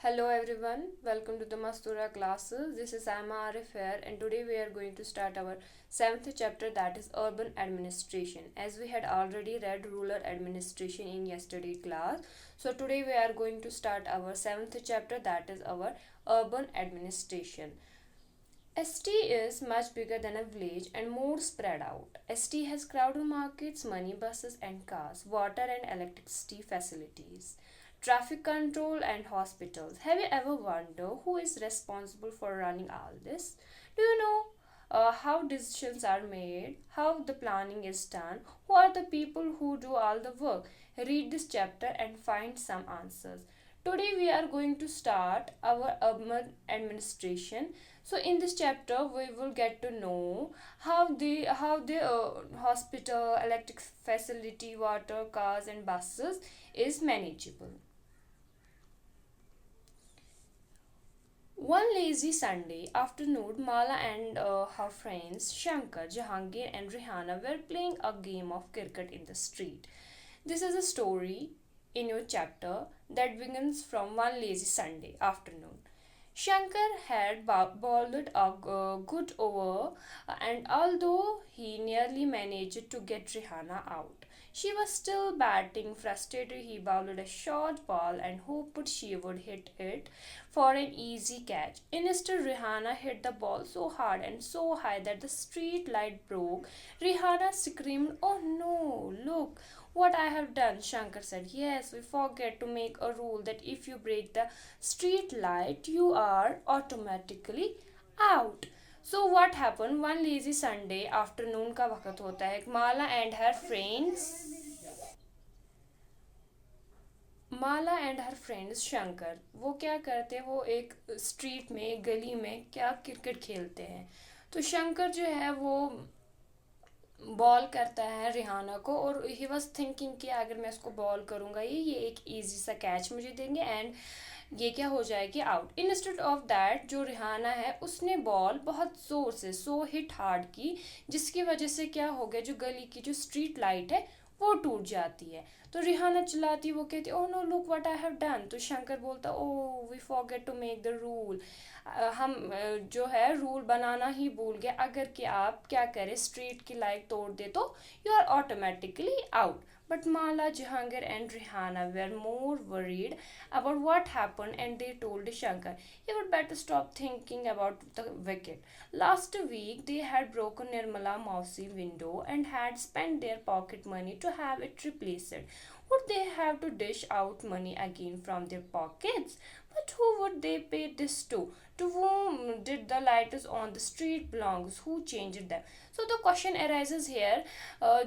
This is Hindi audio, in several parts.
Hello everyone, welcome to the Mastura classes. This is Amma Arif here, and today we are going to start our seventh chapter, that is urban administration. As we had already read rural administration in yesterday class, so today we are going to start our seventh chapter, that is our urban administration. ST is much bigger than a village and more spread out. ST has crowded markets, money, buses and cars, water and electricity facilities, traffic control and hospitals. Have you ever wondered who is responsible for running all this? Do you know how decisions are made, how the planning is done, who are the people who do all the work? Read this chapter and find some answers. Today we are going to start our urban administration. So in this chapter we will get to know how the hospital, electric facility, water, cars and buses is manageable. One lazy Sunday afternoon, Mala and her friends Shankar, Jahangir, and Rihanna were playing a game of cricket in the street. This is a story in your chapter that begins from one lazy Sunday afternoon. Shankar had bowled a good over, and although he nearly managed to get Rihanna out, she was still batting. Frustrated, he bowled a short ball and hoped she would hit it for an easy catch. Instead, Rihanna hit the ball so hard and so high that the street light broke. Rihanna screamed, "Oh no, look what I have done!" Shankar said, "Yes, we forget to make a rule that if you break the street light, you are automatically out." So what happened? One lazy Sunday afternoon का वक्त होता है. माला एंड हर फ्रेंड्स शंकर वो क्या करते हैं, वो एक स्ट्रीट में, गली में क्या क्रिकेट खेलते हैं. तो शंकर जो है वो बॉल करता है रिहाना को, और ही वॉज थिंकिंग कि अगर मैं इसको बॉल करूँगा ये एक इजी सा कैच मुझे देंगे एंड ये क्या हो जाएगी, आउट. इंस्टेड ऑफ दैट जो रिहाना है उसने बॉल बहुत ज़ोर से सो हिट हार्ड की, जिसकी वजह से क्या हो गया, जो गली की जो स्ट्रीट लाइट है वो टूट जाती है. तो रिहाना चिल्लाती, वो कहती, "oh no, look what I have done." तो शंकर बोलता, "oh we forget to make the rule." हम जो है रूल बनाना ही भूल गए. अगर कि आप क्या करें, स्ट्रीट की लाइट तोड़ दे तो you are automatically out. But Mala, Jahangir, and Rihanna were more worried about what happened, and they told Shankar he would better stop thinking about the wicket. Last week, they had broken Nirmala Mausi window and had spent their pocket money to have it replaced. Would they have to dish out money again from their pockets? But who would they pay this to? To whom did the lighters on the street belongs? Who changed them? So the question arises here.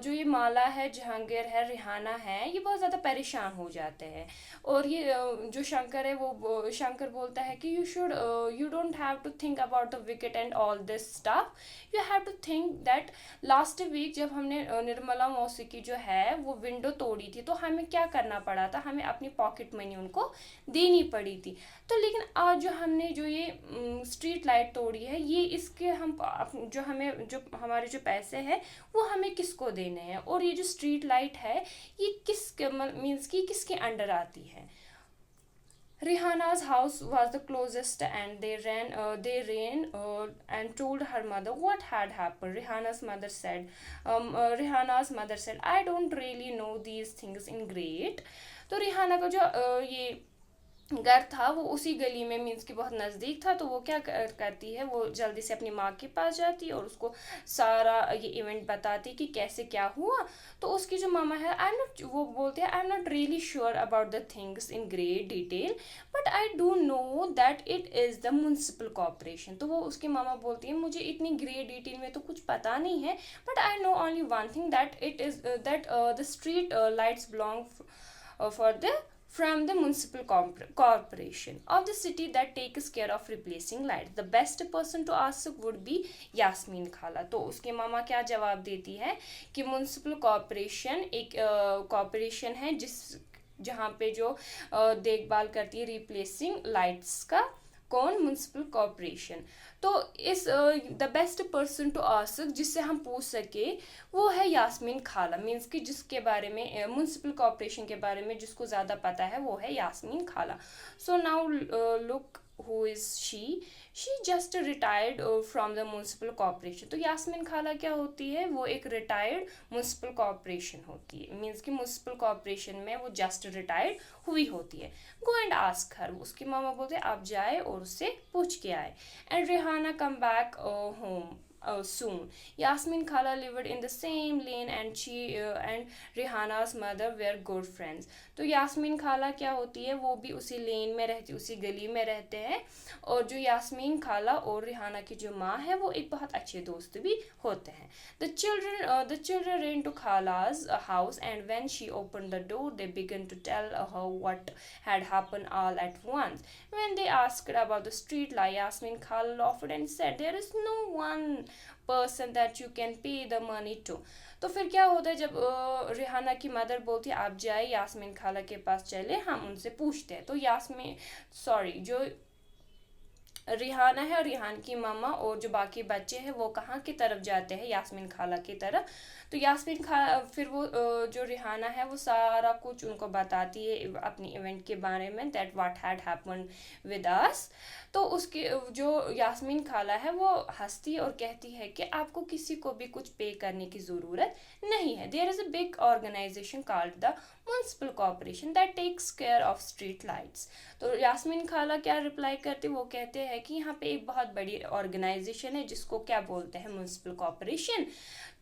जो ये माला है, जहांगीर है, रिहाना है, ये बहुत ज़्यादा परेशान हो जाते हैं. और ये जो शंकर है वो शंकर बोलता है कि you don't have to think about the wicket and all this stuff. You have to think that last week जब हमने निर्मला मौसी की जो है वो विंडो तोड़ी थी, तो हमें क्या करना पड़ा था, हमें अपनी पॉकेट मनी उनको देनी पड़ी थी. तो लेकिन आज जो ये स्ट्रीट लाइट तोड़ी है, ये इसके हम जो हमें जो हमारे जो पैसे हैं वो हमें किसको देने हैं, और ये जो स्ट्रीट लाइट है ये किस मीन्स की किसके अंडर आती है. Rihanna's house was the closest, and they ran and told her mother what had happened. Rihanna's mother said, "I don't really know these things in great." तो रिहाना का जो ये घर था वो उसी गली में, मीन्स कि बहुत नज़दीक था. तो वो क्या करती है, वो जल्दी से अपनी माँ के पास जाती है और उसको सारा ये इवेंट बताती कि कैसे क्या हुआ. तो उसकी जो मामा है, वो बोलती है, "I am not really sure about the things in great detail, but I do know that it is the municipal corporation." तो वो उसकी मामा बोलती है, "मुझे इतनी ग्रेट डिटेल में तो कुछ पता नहीं है, but I know only one thing, that it is that the street lights belong for the from the municipal corporation of the city that takes care of replacing lights. The best person to ask would be Yasmin Khala." तो उसके मामा क्या जवाब देती है कि म्यूनसिपल कॉरपोरेशन एक कॉरपोरेशन है जहाँ पे जो देखभाल करती है रिप्लेसिंग लाइट्स का, कौन? Municipal corporation. तो is the best person to ask, जिससे हम पूछ सके, वो है यास्मीन खाला। मीन्स कि जिसके बारे में म्यूनसिपल कॉरपोरेशन के बारे में जिसको ज़्यादा पता है वो है यास्मीन खाला। So now look who is she just retired from the municipal corporation। तो यास्मीन खाला क्या होती है? वो एक रिटायर्ड म्यूनसिपल कॉरपोरेशन होती है। मीन्स कि म्यूनसिपल कॉरपोरेशन में वो जस्ट रिटायर्ड हुई होती है। गो एंड आस्क हर, उसकी मामा बोलते हैं आप जाए और उससे पूछ के आए। And Rihana come back home soon। Yasmin Khala lived in the same lane and she and Rihana's mother were good friends। तो यास्मीन खाला क्या होती है? वो भी उसी लेन में रहती, उसी गली में रहते हैं। और जो यास्मीन खाला और रिहाना की जो माँ है वो एक बहुत अच्छे दोस्त भी होते हैं। The children ran to Khala's house and when she opened the door they began to tell her what had happened all at once। When they asked about the street light, Yasmin Khala laughed and said there is no one person that you can pay the money to। तो फिर क्या होता है जब रिहाना की मदर बोलती है आप जाए यास्मीन खाला के पास चले, हम उनसे पूछते हैं। तो जो रिहाना है और रिहान की मामा और जो बाकी बच्चे हैं वो कहाँ की तरफ जाते हैं? यास्मीन खाला की तरफ। तो यास्मीन खाला फिर वो जो रिहाना है वो सारा कुछ उनको बताती है अपनी इवेंट के बारे में, that what had happened with us. तो उसके जो यास्मीन खाला है वो हंसती और कहती है कि आपको किसी को भी कुछ पे करने की ज़रूरत नहीं है। There is a big organisation called the municipal corporation that takes care of street lights. तो यास्मीन खाला क्या रिप्लाई करते, वो कहते हैं कि यहाँ पे एक बहुत बड़ी ऑर्गेनाइजेशन है जिसको क्या बोलते हैं? म्यूनसिपल कॉरपोरेशन,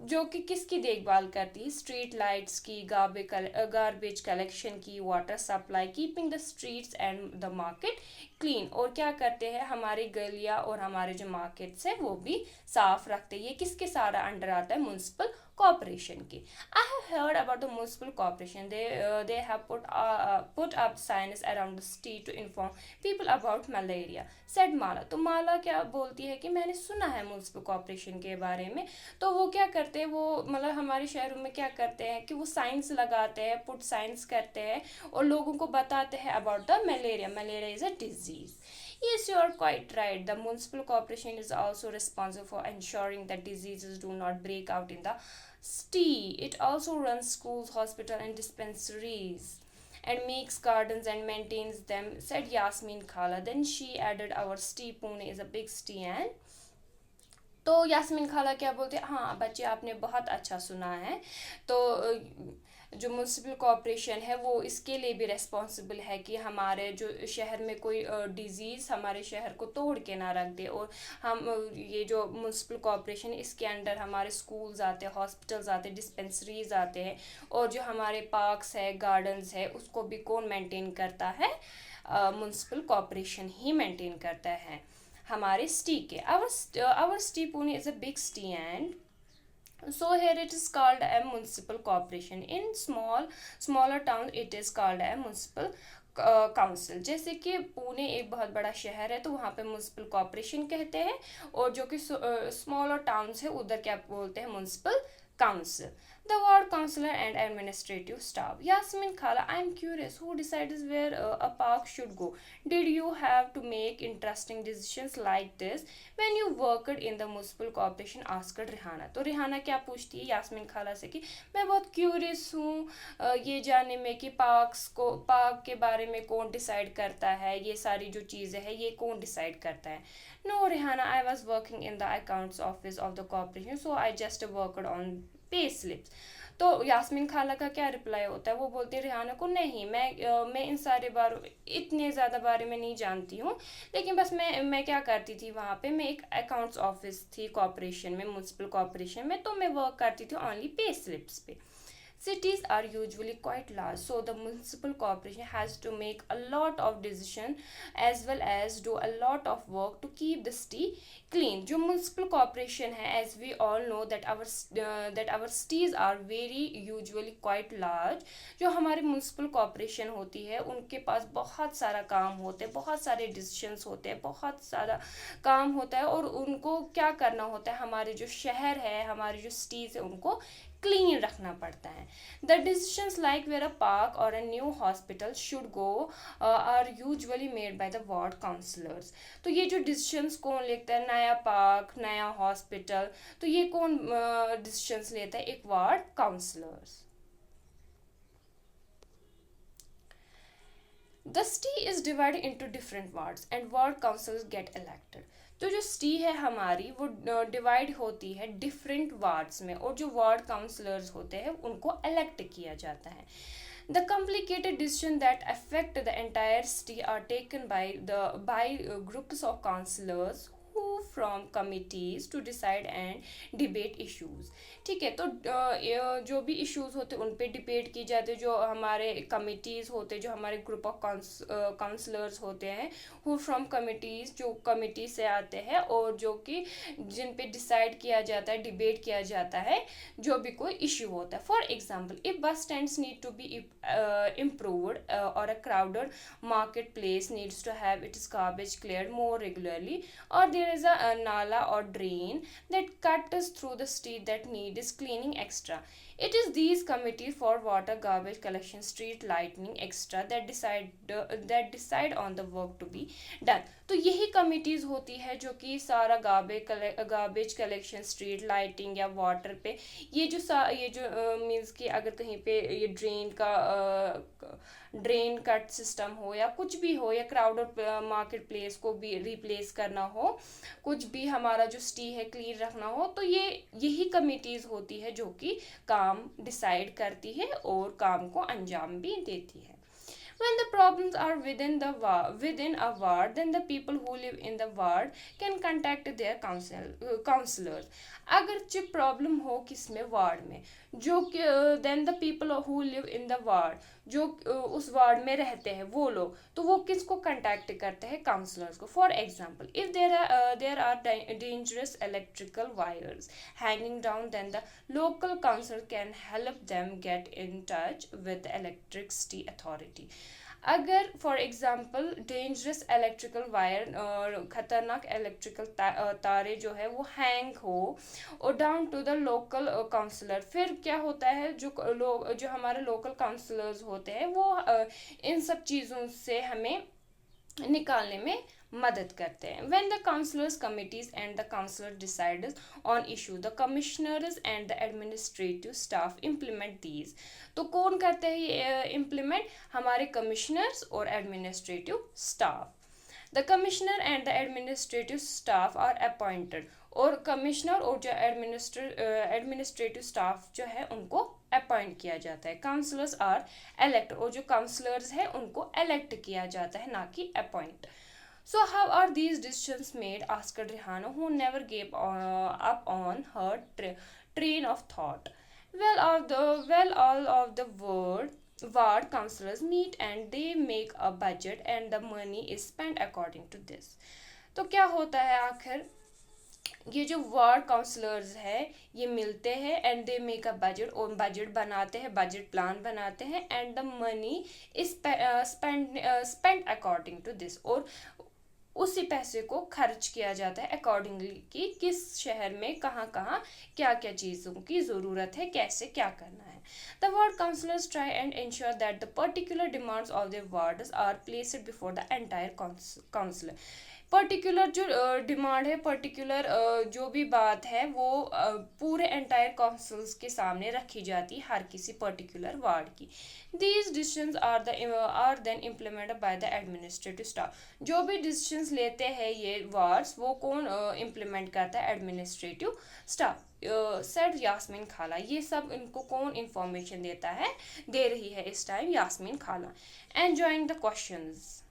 जो कि किसकी देखभाल करती है? स्ट्रीट लाइट्स की, गार्बेज कलेक्शन की, water supply, keeping the streets and the market clean. और क्या करते हैं? हमारी गलियाँ और हमारे जो मार्केट्स है वो भी साफ रखते हैं। ये किसके सारा अंडर आता है? म्यूनसिपल कॉरपोरेशन की। I have heard about the municipal corporation। They have put up signs around the city to inform people about malaria, said माला। तो माला क्या बोलती है कि मैंने सुना है म्यूनसिपल कॉरपोरेशन के बारे में। तो वो क्या करते हैं? वो मतलब हमारे शहरों में क्या करते हैं कि वो साइंस लगाते हैं, पुट साइंस करते हैं और लोगों को बताते हैं about the malaria. Malaria is a disease. Yes, you are quite right. The municipal corporation is also responsible for ensuring that diseases do not break out in the city. It also runs schools, hospitals, and dispensaries, and makes gardens and maintains them, said Yasmin Khala। Then she added, our city, Pune, is a big city and तो यास्मीन खाला क्या बोलते हैं? हाँ बच्चे, आपने बहुत अच्छा सुना है। तो जो म्यूनसिपल कॉरपोरेशन है वो इसके लिए भी रेस्पॉन्सिबल है कि हमारे जो शहर में कोई डिजीज़ हमारे शहर को तोड़ के ना रख दे। और हम ये जो म्यूनसिपल कॉरपोरेशन इसके अंडर हमारे स्कूल्स आते हैं, हॉस्पिटल्स आते हैं, डिस्पेंसरीज आते हैं। और जो हमारे पार्क्स है, गार्डन्स है, उसको भी कौन मेंटेन करता है? म्यूनसिपल कॉरपोरेशन ही मेंटेन करता है हमारे सिटी के। our city Pune is a big city and so here it is called a municipal corporation। in smaller towns it is called a municipal council. जैसे कि पुणे एक बहुत बड़ा शहर है तो वहाँ पे म्यूनसिपल कॉरपोरेशन कहते हैं, और जो कि स्मॉलर टाउन्स है उधर क्या बोलते हैं? Municipal council. The ward councillor and administrative staff। Yasmin Khala, I am curious, who decides where a park should go? Did you have to make interesting decisions like this when you worked in the municipal corporation? asked Rihanna। तो रिहाना क्या पूछती है यास्मीन खाला से कि मैं बहुत क्यूरियस हूँ ये जानने में कि पार्क के बारे में कौन डिसाइड करता है, ये सारी जो चीज़ें हैं ये कौन डिसाइड करता है? No Rihanna, I was working in the accounts office of the corporation so I just worked on pay slips. तो यास्मीन खाला का क्या रिप्लाई होता है? वो बोलती है रिहाना को, नहीं मैं इन सारे इतने ज़्यादा बारे में नहीं जानती हूँ, लेकिन बस मैं क्या करती थी वहाँ पे, मैं एक अकाउंट्स ऑफिस थी कॉरपोरेशन में, म्यूनसिपल कॉरपोरेशन में, तो मैं वर्क करती थी ओनली पे स्लिप्स पे। Cities are usually quite large, so the municipal corporation has to make a lot of decisions as well as do a lot of work to keep the city clean। जो municipal corporation है, as we all know that our cities are very usually quite large। जो हमारी municipal corporation होती है उनके पास बहुत सारा काम होते हैं, बहुत सारे decisions होते हैं, बहुत सारा काम होता है, और उनको क्या करना होता है? हमारे जो शहर है, हमारी जो cities है, उनको क्लीन रखना पड़ता है। The decisions like where a park or a new hospital should go are usually made by the ward councillors. तो ये जो डिसीजंस कौन लेता है, नया पार्क, नया हॉस्पिटल, तो ये कौन डिसीजंस लेता है, एक ward councillors. The city is divided into different wards and ward councils get elected. तो जो सिटी है हमारी वो डिवाइड होती है डिफरेंट वार्ड्स में, और जो वार्ड काउंसलर्स होते हैं उनको इलेक्ट किया जाता है। The complicated decisions that affect the entire city are taken by groups of councillors who from committees to decide and debate issues। ठीक है, तो जो भी इश्यूज होते हैं उन पे डिबेट की जाती है। जो हमारे कमिटीज़ होते हैं, जो हमारे ग्रुप ऑफ काउंसलर्स होते हैं, हु फ्रॉम कमिटीज़, जो कमिटी से आते हैं और जो कि जिन पे डिसाइड किया जाता है, डिबेट किया जाता है जो भी कोई इश्यू होता है। For example, if bus stands need to be improved or a crowded marketplace needs to have its garbage cleared more regularly, or there is a nala or drain that cuts through the street that needs cleaning extra. It is these committees for water, garbage collection, street lighting extra that decide on the work to be done। तो यही कमिटीज़ होती है जो कि सारा गार्बेज कलेक्शन, स्ट्रीट लाइटिंग या वाटर पे ये जो मीन्स कि अगर कहीं पे ये ड्रेन कट सिस्टम हो या कुछ भी हो, या क्राउडेड मार्केट प्लेस को भी रिप्लेस करना हो, कुछ भी हमारा जो सिटी है क्लीन रखना हो, तो यही कमिटीज़ होती है जो कि काम डिसाइड करती है और काम को अंजाम भी देती है। When the problems are within a ward, then the people who live in the ward can contact their counselors। अगर जो प्रॉब्लम हो किस में, वार्ड में, जो then the people who live in the ward, जो उस वार्ड में रहते हैं वो लोग, तो वो किसको कंटेक्ट करते हैं, काउंसलर्स को। For example, if there are dangerous electrical wires hanging down, then the local council can help them get in touch with the electricity authority। अगर for example dangerous electrical wire और ख़तरनाक इलेक्ट्रिकल तारे जो है वो हैंग हो और down to the local councillor, फिर क्या होता है, जो हमारे लोकल काउंसलर्स होते हैं वो इन सब चीज़ों से हमें निकालने में मदद करते हैं। When the councillors committees and the councillor decides on issue, the commissioners and the administrative staff implement these। तो कौन करते हैं ये इम्प्लीमेंट, हमारे कमिश्नर्स और administrative staff. The commissioner and the administrative staff are appointed, और कमिश्नर और जो एडमिनिस्ट्रेटिव स्टाफ जो है उनको अपॉइंट किया जाता है। काउंसलर्स आर एलेक्ट, और जो काउंसलर्स है उनको एलेक्ट किया जाता है, ना कि appoint. So how are these decisions made? asked Rihanna, who never gave up on her train of thought. All of the ward councillors meet and they make a budget and the money is spent according to this। तो क्या होता है आखिर, ये जो वार्ड काउंसलर्स है ये मिलते हैं and they make a budget, और बजट बनाते हैं, बजट प्लान बनाते हैं, and the money is spend according to this, और उसी पैसे को खर्च किया जाता है अकॉर्डिंगली कि किस शहर में कहाँ कहाँ क्या क्या चीज़ों की ज़रूरत है, कैसे क्या करना है। The ward councillors try and ensure that the particular demands of the wards are placed before the entire councillor. Particular जो डिमांड है, पर्टिकुलर जो भी बात है वो पूरे एंटायर काउंसिल्स के सामने रखी जाती है, हर किसी पर्टिकुलर वार्ड की। These decisions are then implemented by the administrative staff. जो भी डिसीजंस लेते हैं ये वार्ड्स, वो कौन इम्प्लीमेंट करता है, एडमिनिस्ट्रेटिव स्टाफ। सेड यास्मीन खाला, ये सब इनको कौन इंफॉर्मेशन देता है, दे रही है इस टाइम यास्मीन खाला। Enjoying the questions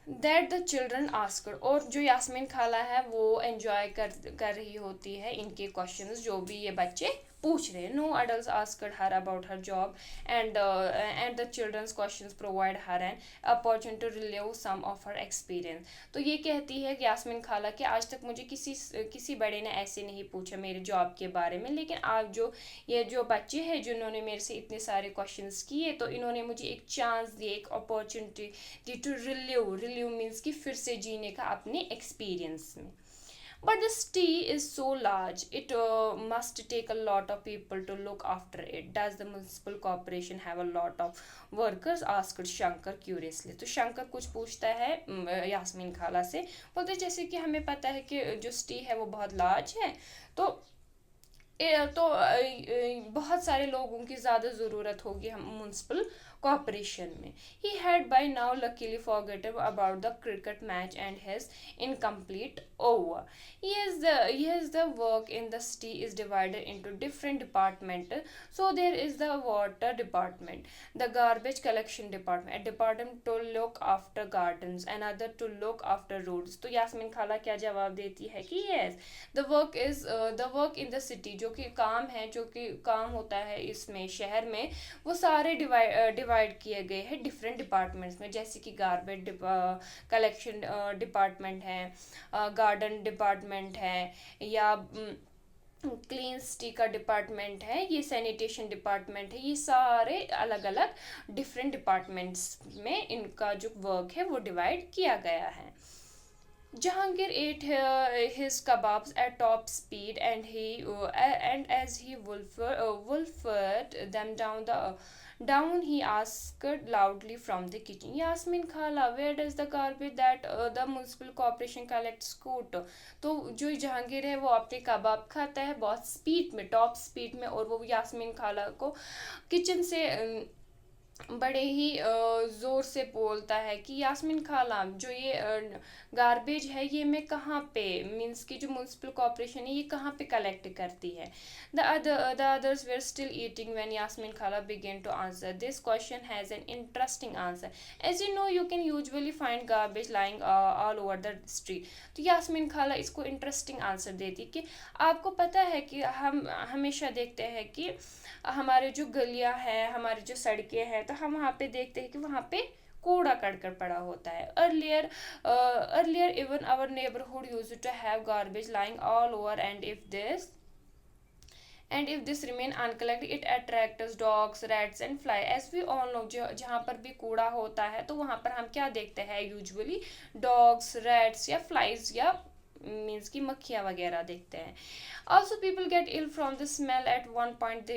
that the children asked, और जो यास्मीन खाला है वो एंजॉय कर रही होती है इनके क्वेश्चंस जो भी ये बच्चे पूछ रहे हैं। No adults asked her about her job and the children's questions provide her an opportunity to relieve some of her experience. तो ये कहती है यास्मीन खाला कि आज तक मुझे किसी बड़े ने ऐसे नहीं पूछा मेरे जॉब के बारे में, लेकिन आज ये जो बच्चे हैं जिन्होंने मेरे से इतने सारे क्वेश्चंस किए, तो इन्होंने मुझे एक चांस दी, एक अपॉर्चुनिटी दी टू रिलीव मीन्स कि फिर से जीने का अपने एक्सपीरियंस में। But the city is so large, it must take a lot of people to look after it. Does the municipal corporation have a lot of workers? Asked Shankar curiously. तो शंकर कुछ पूछता है यास्मीन खाला से, बोलते जैसे कि हमें पता है कि जो सिटी है वो बहुत लार्ज है, तो बहुत सारे लोगों की ज़्यादा ज़रूरत होगी हम म्यूनसिपल कॉपरेशन में. He had by now luckily forgotten about the cricket match and his incomplete over. Yes, the work in the city is divided into different departments. So there is the water department, the garbage collection department, a department to look after gardens, another to look after roads. तो यास्मीन खाला क्या जवाब देती है कि yes, the work in the city, जो कि काम है, जो कि काम होता है इसमें शहर में, वो सारे डिवाइड किए गए हैं डिफरेंट डिपार्टमेंट्स में. जैसे कि गार्बेज कलेक्शन डिपार्टमेंट है, गार्डन डिपार्टमेंट है, या क्लीन सिटी का डिपार्टमेंट है, ये सैनिटेशन डिपार्टमेंट है. ये सारे अलग अलग डिफरेंट डिपार्टमेंट्स में इनका जो वर्क है वो डिवाइड किया गया है. Jahangir ate his kebabs at top speed, and as he wolfed them down, he asked loudly from the kitchen, Yasmin Khala, where does the garbage that the municipal corporation collects go to? तो जो जहांगीर है वो अपने कबाब खाता है बहुत स्पीड में, टॉप स्पीड में, और वो यास्मीन खाला को किचन से बड़े ही ज़ोर से बोलता है कि यास्मीन खाला, जो ये गार्बेज है ये मैं कहाँ पे, मीन्स की जो म्यूनसिपल कॉर्पोरेशन है ये कहाँ पे कलेक्ट करती है. The others were still eating when Yasmeen खाला began to answer. This question has an interesting answer. As you know you can usually find garbage lying all over the street. तो यास्मीन खाला इसको इंटरेस्टिंग आंसर देती कि आपको पता है कि हम हमेशा देखते हैं कि हमारे जो गलियां हैं, हमारी जो सड़कें हैं, तो हम वहाँ पे देखते हैं कि वहाँ पे कूड़ा करकट पड़ा होता है. Earlier even our neighborhood used to have garbage lying all over, and if this remain uncollected it attracts dogs, rats and fly. As we all know, जहाँ पर भी कूड़ा होता है तो वहाँ पर हम क्या देखते हैं, यूजुअली डॉग्स, रैट्स या फ्लाइज या मीन्स की मक्खियाँ वगैरह देखते हैं. Also people get ill from the smell. At one point the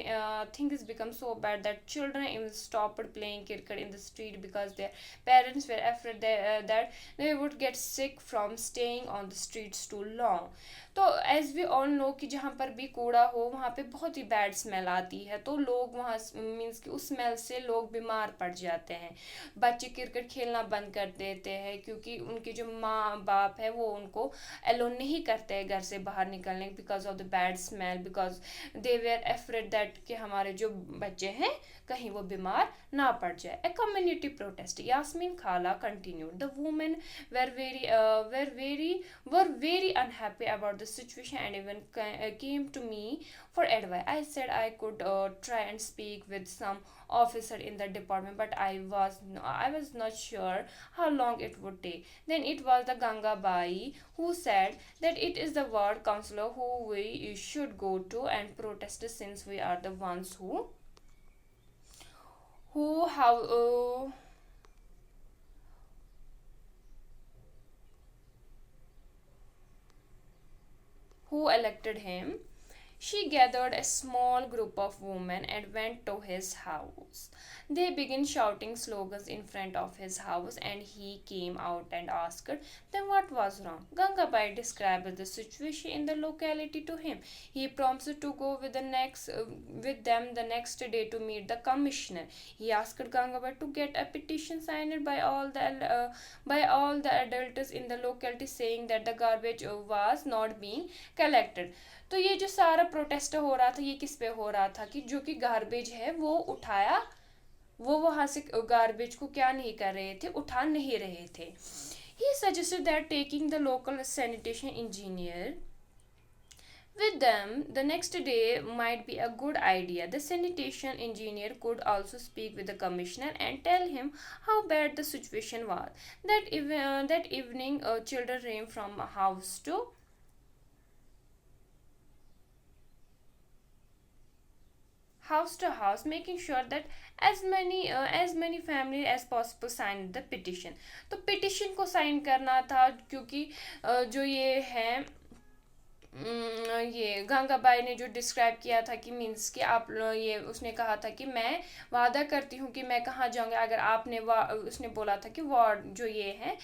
thing has become so bad that children even stopped playing cricket in the street because their parents were afraid that they would get sick from staying on the streets too long. तो एज वी ऑल नो कि जहाँ पर भी कूड़ा हो वहाँ पे बहुत ही बैड स्मेल आती है, तो लोग वहाँ मीन्स कि उस स्मेल से लोग बीमार पड़ जाते हैं. बच्चे क्रिकेट खेलना बंद कर देते हैं क्योंकि उनके जो माँ बाप है वो उनको अलो नहीं करते हैं घर से बाहर निकलने, because of the bad smell, because they were afraid that कि हमारे जो बच्चे हैं कहीं वो बीमार ना पड़ जाए. A community protest. यास्मीन खाला continued. The women were very unhappy about the situation and even came to me for advice. I said I could try and speak with some officer in the department, but I was not sure how long it would take. Then it was the Ganga Bai who said that it is the ward councillor who we should go to and protest, since we are the ones who have who elected him. She gathered a small group of women and went to his house. They began shouting slogans in front of his house, and he came out and asked them what was wrong. Gangabai described the situation in the locality to him. He promised to go with them the next day to meet the commissioner. He asked Gangabai to get a petition signed by all the adults in the locality saying that the garbage was not being collected. तो ये जो सारा प्रोटेस्ट हो रहा था ये किस पे हो रहा था कि जो कि गार्बेज है वो उठाया, वो वहाँ से गार्बेज को क्या नहीं कर रहे थे, उठा नहीं रहे थे. He suggested that taking the local sanitation engineer with them the next day might be a good idea. The sanitation engineer could also speak with the commissioner and tell him how bad the situation was. That evening, children ran from house to house, making sure that as many family as possible signed the petition. तो petition को साइन करना था क्योंकि जो ये है ये गंगाबाई ने जो डिस्क्राइब किया था कि मीन्स कि आप ये उसने कहा था कि मैं वादा करती हूँ कि मैं कहाँ जाऊँगी, अगर आपने उसने बोला था कि वार्ड जो ये है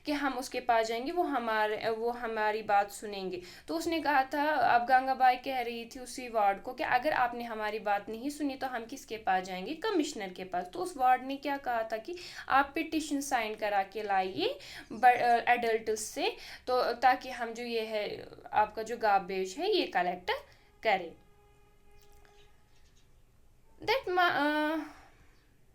कि हम उसके पास जाएंगे, वो हमारी बात सुनेंगे। तो उसने कहा था, अब गंगाबाई कह रही थी उसी वार्ड को कि अगर आपने हमारी बात नहीं सुनी तो हम किसके पास जाएंगे, कमिश्नर के पास। तो उस वार्ड ने क्या कहा था कि आप पिटिशन साइन करा के लाइए एडल्ट से, तो ताकि हम जो ये है आपका जो गार्बेज है ये कलेक्ट करें। that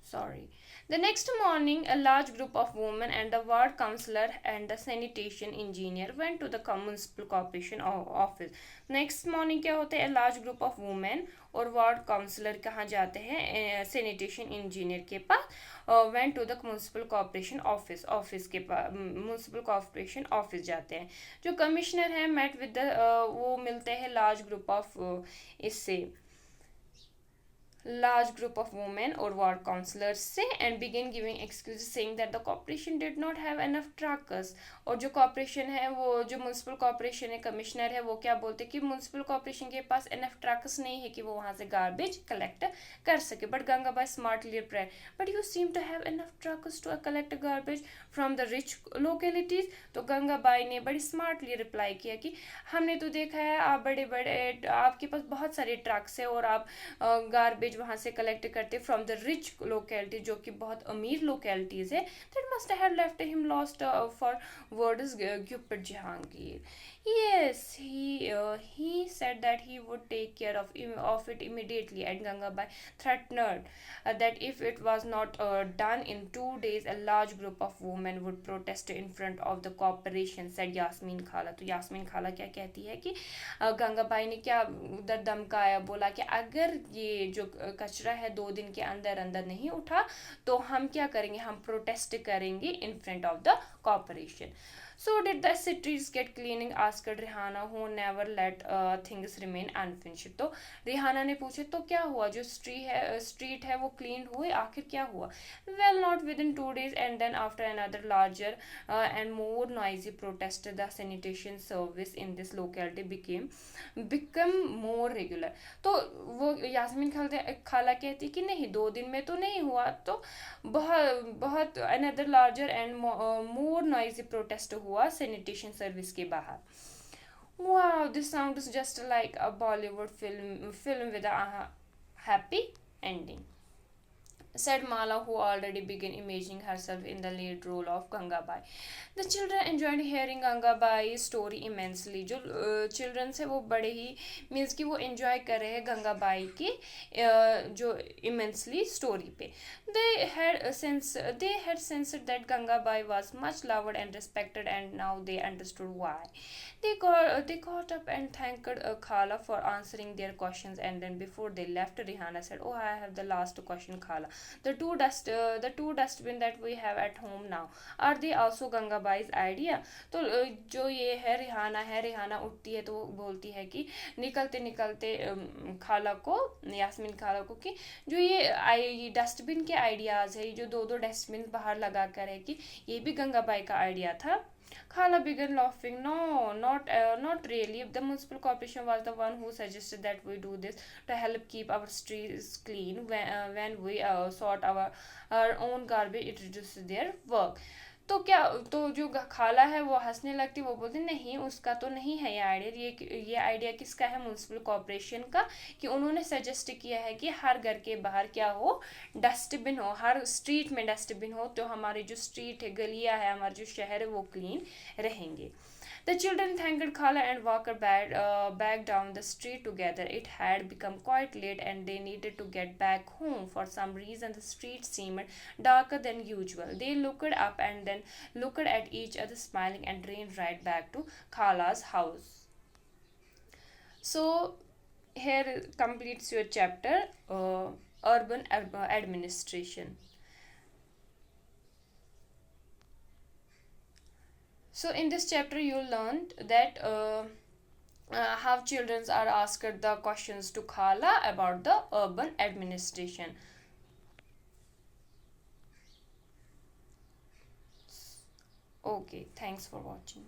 sorry. The next morning, a large group of women and the ward councillor and the sanitation engineer went to the municipal corporation office. Next morning क्या होता है, a large group of women और वार्ड काउंसलर कहाँ जाते हैं, सैनिटेशन इंजीनियर के पास, went to the municipal corporation office के पास, म्यूनसिपल कॉर्पोरेशन ऑफिस जाते हैं। जो कमिश्नर है मेट विद द वो मिलते हैं लार्ज ग्रुप ऑफ इससे large group of women or ward councillors से and begin giving excuses saying that the corporation did not have enough truckers। और जो कॉर्पोरेशन है वो जो म्यूनसिपल कॉर्पोरेशन है कमिश्नर है वो क्या बोलते कि म्यूनसिपल कॉर्पोरेशन के पास इनफ ट्रक्स नहीं है कि वो वहाँ से गार्बेज कलेक्ट कर सके। But Gangabai smartly reply, but you seem to have enough trucks to collect garbage from the rich localities. तो गंगाबाई ने बड़ी स्मार्टली रिप्लाई किया कि हमने तो देखा है आप बड़े बड़े आपके पास बहुत सारे ट्रक्स है और आप गार्बेज वहाँ से कलेक्ट करते फ्रॉम द रिच लोकेलिटी जो कि बहुत अमीर लोकेलिटीज है। That must have left him lost for words gift Jahangir. Yes, he said that he would take care of it immediately, and Gangabai threatened that if it was not done in 2 days, a large group of women would protest in front of the corporation, said Yasmin Khala। तो यास्मीन खाला क्या कहती है कि गंगाबाई ने क्या उधर धमकाया, बोला कि अगर ये जो कचरा है 2 दिन के अंदर अंदर नहीं उठा तो हम क्या करेंगे, हम प्रोटेस्ट करेंगे in front of the corporation. So did the cities get cleaning? asked Rihanna, who never let things remain unfinished। तो रिहाना ने पूछे तो क्या हुआ, जो स्ट्रीट है वो क्लीन हुए, आखिर क्या हुआ। Well, not within 2 days, and then after another larger and more noisy protest, the sanitation service in this locality become more regular। तो वो यास्मीन खाला कहती कि नहीं 2 दिन में तो नहीं हुआ, तो बहुत बहुत another larger and more noisy protest हुआ सैनिटेशन सर्विस के बाहर। Wow, this sounds just like a Bollywood film with a happy ending, said Mala, who already began imagining herself in the lead role of Gangabai। The children enjoyed hearing Gangabai's story immensely। जो चिल्ड्रन है वो बड़े ही मीन्स कि वो एंजॉय कर रहे हैं गंगाबाई की जो इमेंसली स्टोरी पे। They had sensed that Gangabai was much loved and respected, and now they understood why। They got up and thanked Khala for answering their questions, and then before they left, Rihanna said, "Oh, I have the last question, Khala। The two dustbin that we have at home now, are they also Gangabai's idea?" तो जो ये है रिहाना उठती है तो वो बोलती है कि निकलते निकलते खाला को, यास्मीन खाला को, कि जो ये डस्टबिन के आइडियाज़ है, ये जो दो डस्टबिन बाहर लगा कर है, कि ये भी गंगाबाई का आइडिया था। Khala began laughing. No, not really. The municipal corporation was the one who suggested that we do this to help keep our streets clean. When we sort our own garbage, it reduces their work। तो जो खाला है वो हंसने लगती, वो बोलती नहीं उसका तो नहीं है ये आइडिया। ये आइडिया किसका है, म्यूनसिपल कॉर्पोरेशन का, कि उन्होंने सजेस्ट किया है कि हर घर के बाहर क्या हो, डस्टबिन हो, हर स्ट्रीट में डस्टबिन हो, तो हमारी जो स्ट्रीट है, गलियाँ है, हमारा जो शहर है वो क्लीन रहेंगे। The children thanked Khala and walked back down the street together। It had become quite late and they needed to get back home. For some reason, the street seemed darker than usual। They looked up and then looked at each other, smiling, and ran right back to Khala's house। So, here completes your chapter, Urban Administration। So in this chapter you learned that how children are asked the questions to Khala about the urban administration। Okay, thanks for watching।